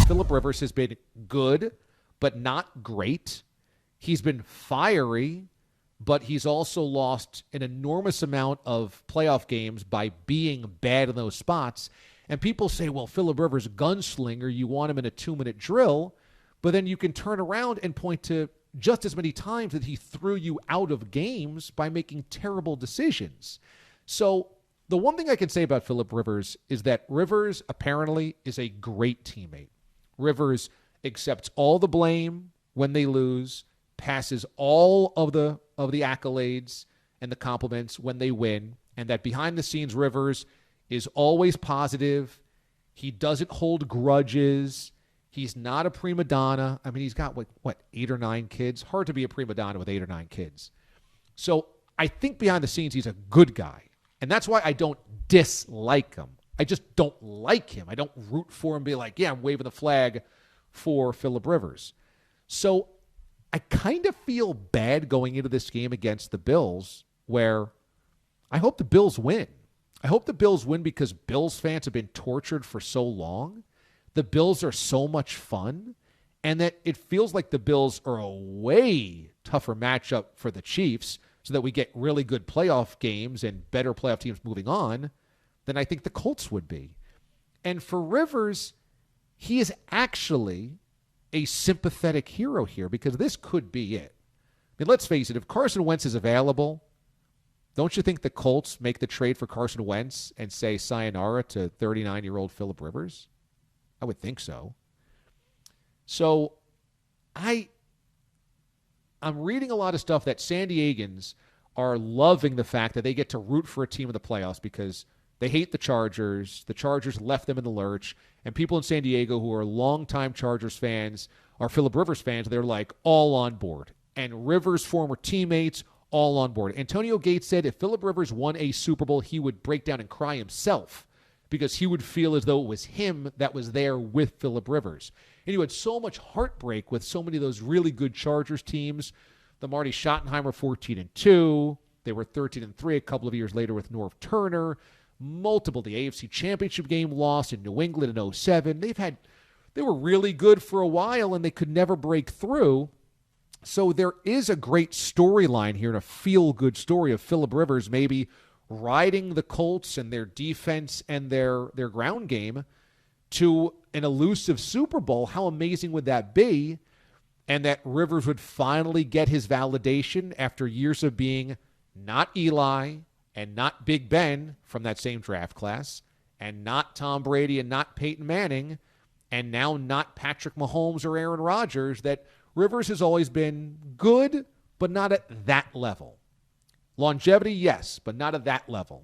Phillip Rivers has been good, but not great. He's been fiery, but he's also lost an enormous amount of playoff games by being bad in those spots. And people say, well, Phillip Rivers, gunslinger, you want him in a 2-minute drill, but then you can turn around and point to just as many times that he threw you out of games by making terrible decisions. So the one thing I can say about Phillip Rivers is that Rivers apparently is a great teammate. Rivers accepts all the blame when they lose, passes all of the accolades and the compliments when they win, and that behind the scenes Rivers is always positive. He doesn't hold grudges. He's not a prima donna. I mean, he's got, what 8 or 9 kids? Hard to be a prima donna with 8 or 9 kids. So I think behind the scenes, he's a good guy. And that's why I don't dislike him. I just don't like him. I don't root for him and be like, yeah, I'm waving the flag for Phillip Rivers. So I kind of feel bad going into this game against the Bills, where I hope the Bills win. I hope the Bills win because Bills fans have been tortured for so long. The Bills are so much fun, and that it feels like the Bills are a way tougher matchup for the Chiefs, so that we get really good playoff games and better playoff teams moving on than I think the Colts would be. And for Rivers, he is actually a sympathetic hero here, because this could be it. I mean, let's face it, if Carson Wentz is available, don't you think the Colts make the trade for Carson Wentz and say sayonara to 39-year-old Phillip Rivers? I would think so. So I'm reading a lot of stuff that San Diegans are loving the fact that they get to root for a team in the playoffs because they hate the Chargers. The Chargers left them in the lurch. And people in San Diego who are longtime Chargers fans are Phillip Rivers fans. They're like all on board. And Rivers' former teammates, all on board. Antonio Gates said if Phillip Rivers won a Super Bowl, he would break down and cry himself because he would feel as though it was him that was there with Phillip Rivers. And you had so much heartbreak with so many of those really good Chargers teams. The Marty Schottenheimer 14-2. They were 13-3 a couple of years later with Norv Turner. Multiple, the AFC Championship game lost in New England in 2007. They were really good for a while, and they could never break through. So there is a great storyline here and a feel-good story of Phillip Rivers maybe riding the Colts and their defense and their ground game to an elusive Super Bowl. How amazing would that be? And that Rivers would finally get his validation after years of being not Eli and not Big Ben from that same draft class, and not Tom Brady and not Peyton Manning, and now not Patrick Mahomes or Aaron Rodgers, that Rivers has always been good, but not at that level. Longevity, yes, but not at that level.